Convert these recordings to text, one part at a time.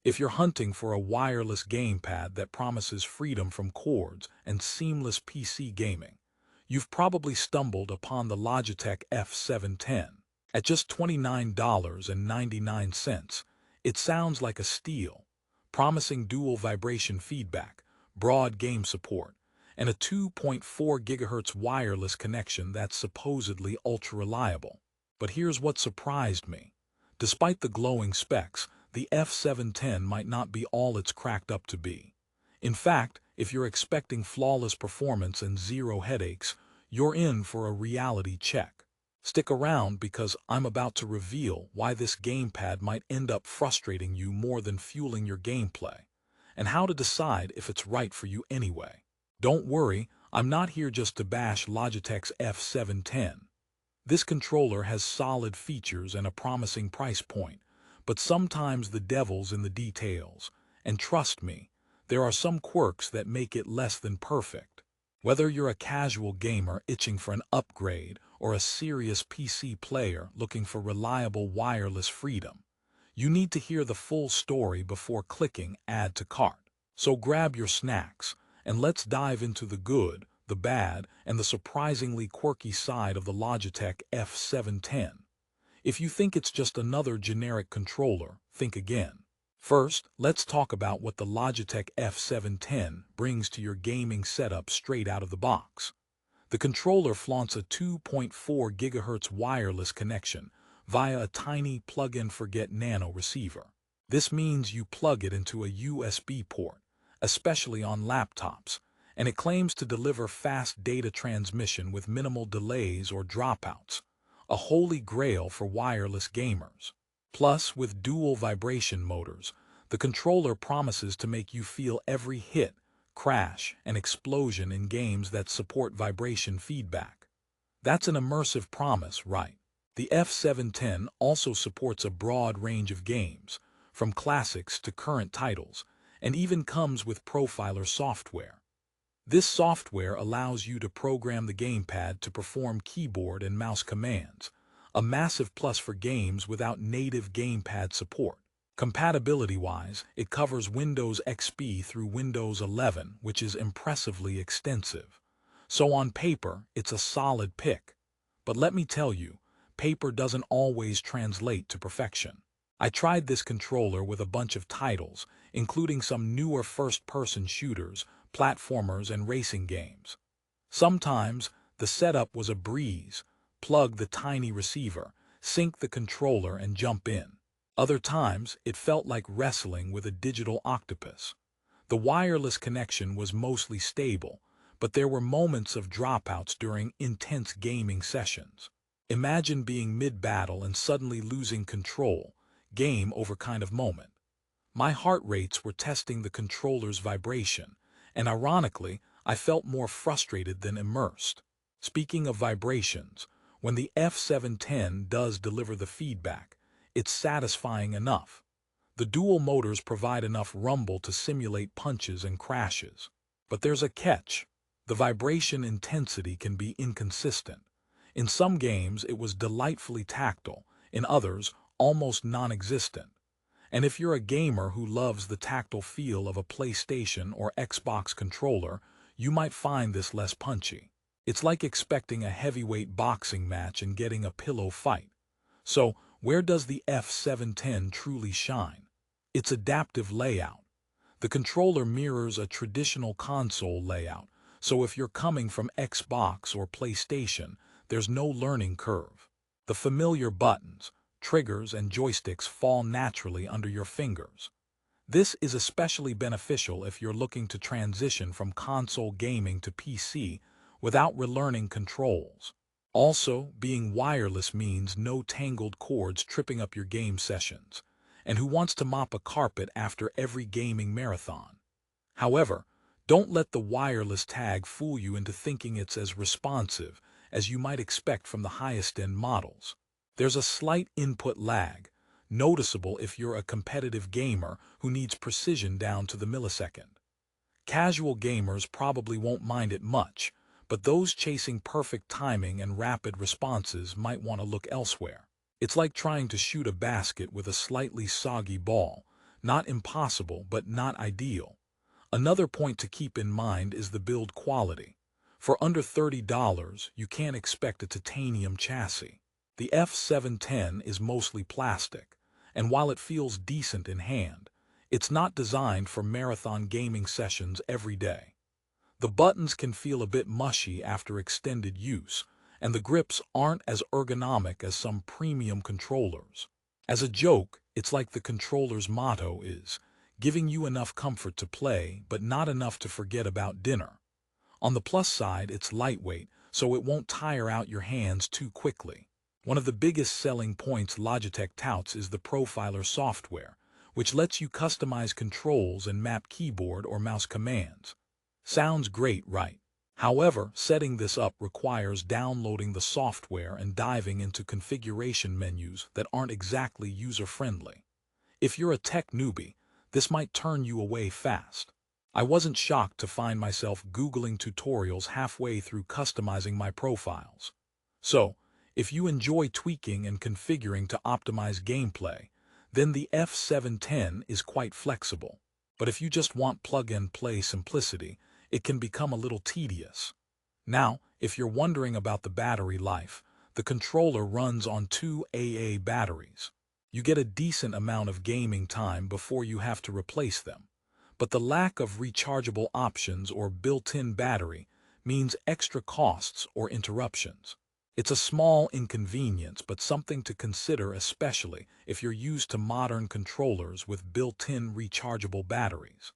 If you're hunting for a wireless gamepad that promises freedom from cords and seamless PC gaming, you've probably stumbled upon the Logitech F710. At just $29.99, it sounds like a steal, promising dual vibration feedback, broad game support, and a 2.4 GHz wireless connection that's supposedly ultra-reliable. But here's what surprised me. Despite the glowing specs, the F710 might not be all it's cracked up to be. In fact, if you're expecting flawless performance and zero headaches, you're in for a reality check. Stick around because I'm about to reveal why this gamepad might end up frustrating you more than fueling your gameplay, and how to decide if it's right for you anyway. Don't worry, I'm not here just to bash Logitech's F710. This controller has solid features and a promising price point, but sometimes the devil's in the details, and trust me, there are some quirks that make it less than perfect. Whether you're a casual gamer itching for an upgrade or a serious PC player looking for reliable wireless freedom, you need to hear the full story before clicking Add to Cart. So grab your snacks, and let's dive into the good, the bad, and the surprisingly quirky side of the Logitech F710. If you think it's just another generic controller, think again. First, let's talk about what the Logitech F710 brings to your gaming setup straight out of the box. The controller flaunts a 2.4 GHz wireless connection via a tiny plug-and-forget nano receiver. This means you plug it into a USB port, especially on laptops, and it claims to deliver fast data transmission with minimal delays or dropouts, a holy grail for wireless gamers. Plus, with dual vibration motors, the controller promises to make you feel every hit, crash, and explosion in games that support vibration feedback. That's an immersive promise, right? The F710 also supports a broad range of games, from classics to current titles, and even comes with profiler software. This software allows you to program the gamepad to perform keyboard and mouse commands, a massive plus for games without native gamepad support. Compatibility-wise, it covers Windows XP through Windows 11, which is impressively extensive. So on paper, it's a solid pick. But let me tell you, paper doesn't always translate to perfection. I tried this controller with a bunch of titles, including some newer first-person shooters, platformers, and racing games. Sometimes, the setup was a breeze. Plug the tiny receiver, sync the controller, and jump in. Other times, it felt like wrestling with a digital octopus. The wireless connection was mostly stable, but there were moments of dropouts during intense gaming sessions. Imagine being mid-battle and suddenly losing control, game over kind of moment. My heart rates were testing the controller's vibration, and ironically, I felt more frustrated than immersed. Speaking of vibrations, when the F710 does deliver the feedback, it's satisfying enough. The dual motors provide enough rumble to simulate punches and crashes. But there's a catch. The vibration intensity can be inconsistent. In some games, it was delightfully tactile, in others, almost non-existent. And if you're a gamer who loves the tactile feel of a PlayStation or Xbox controller, you might find this less punchy. It's like expecting a heavyweight boxing match and getting a pillow fight. So, where does the F710 truly shine? Its adaptive layout. The controller mirrors a traditional console layout, so if you're coming from Xbox or PlayStation, there's no learning curve. The familiar buttons, triggers, and joysticks fall naturally under your fingers. This is especially beneficial if you're looking to transition from console gaming to PC without relearning controls. Also, being wireless means no tangled cords tripping up your game sessions. And who wants to mop a carpet after every gaming marathon? However, don't let the wireless tag fool you into thinking it's as responsive as you might expect from the highest-end models. There's a slight input lag, noticeable if you're a competitive gamer who needs precision down to the millisecond. Casual gamers probably won't mind it much, but those chasing perfect timing and rapid responses might want to look elsewhere. It's like trying to shoot a basket with a slightly soggy ball. Not impossible, but not ideal. Another point to keep in mind is the build quality. For under $30, you can't expect a titanium chassis. The F710 is mostly plastic, and while it feels decent in hand, it's not designed for marathon gaming sessions every day. The buttons can feel a bit mushy after extended use, and the grips aren't as ergonomic as some premium controllers. As a joke, it's like the controller's motto is, giving you enough comfort to play, but not enough to forget about dinner. On the plus side, it's lightweight, so it won't tire out your hands too quickly. One of the biggest selling points Logitech touts is the Profiler software, which lets you customize controls and map keyboard or mouse commands. Sounds great, right? However, setting this up requires downloading the software and diving into configuration menus that aren't exactly user-friendly. If you're a tech newbie, this might turn you away fast. I wasn't shocked to find myself Googling tutorials halfway through customizing my profiles. So, if you enjoy tweaking and configuring to optimize gameplay, then the F710 is quite flexible. But if you just want plug-and-play simplicity, it can become a little tedious. Now, if you're wondering about the battery life, the controller runs on 2 AA batteries. You get a decent amount of gaming time before you have to replace them. But the lack of rechargeable options or built-in battery means extra costs or interruptions. It's a small inconvenience, but something to consider, especially if you're used to modern controllers with built-in rechargeable batteries.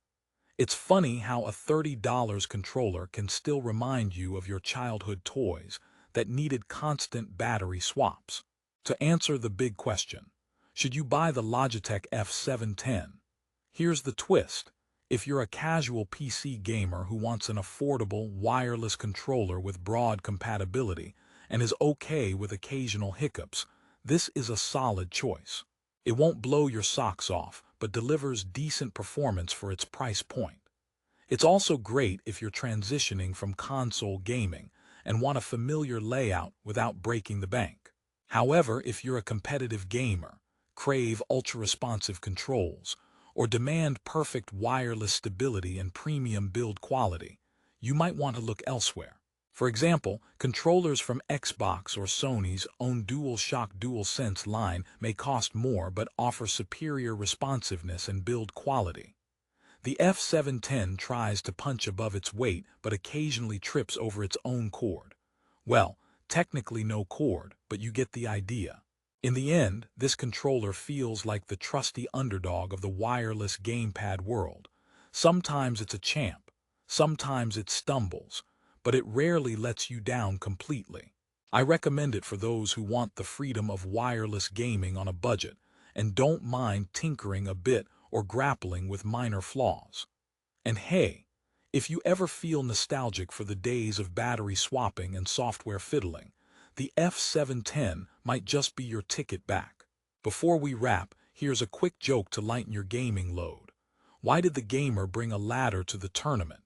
It's funny how a $30 controller can still remind you of your childhood toys that needed constant battery swaps. To answer the big question, should you buy the Logitech F710? Here's the twist. If you're a casual PC gamer who wants an affordable, wireless controller with broad compatibility and is okay with occasional hiccups, this is a solid choice. It won't blow your socks off, but delivers decent performance for its price point. It's also great if you're transitioning from console gaming and want a familiar layout without breaking the bank. However, if you're a competitive gamer, crave ultra-responsive controls, or demand perfect wireless stability and premium build quality, you might want to look elsewhere. For example, controllers from Xbox or Sony's own DualShock DualSense line may cost more but offer superior responsiveness and build quality. The F710 tries to punch above its weight but occasionally trips over its own cord. Well, technically no cord, but you get the idea. In the end, this controller feels like the trusty underdog of the wireless gamepad world. Sometimes it's a champ, sometimes it stumbles, but it rarely lets you down completely. I recommend it for those who want the freedom of wireless gaming on a budget and don't mind tinkering a bit or grappling with minor flaws. And hey, if you ever feel nostalgic for the days of battery swapping and software fiddling, the F710 might just be your ticket back. Before we wrap, here's a quick joke to lighten your gaming load. Why did the gamer bring a ladder to the tournament?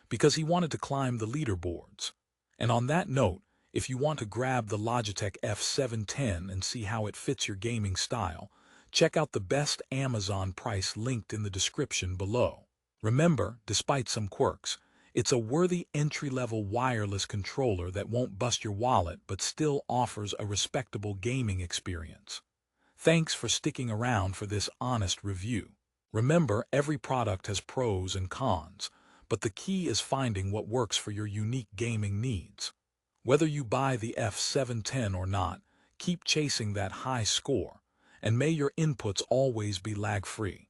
Because he wanted to climb the leaderboards. And on that note, if you want to grab the Logitech F710 and see how it fits your gaming style, check out the best Amazon price linked in the description below. Remember, despite some quirks, it's a worthy entry-level wireless controller that won't bust your wallet but still offers a respectable gaming experience. Thanks for sticking around for this honest review. Remember, every product has pros and cons, but the key is finding what works for your unique gaming needs. Whether you buy the F710 or not, keep chasing that high score, and may your inputs always be lag-free.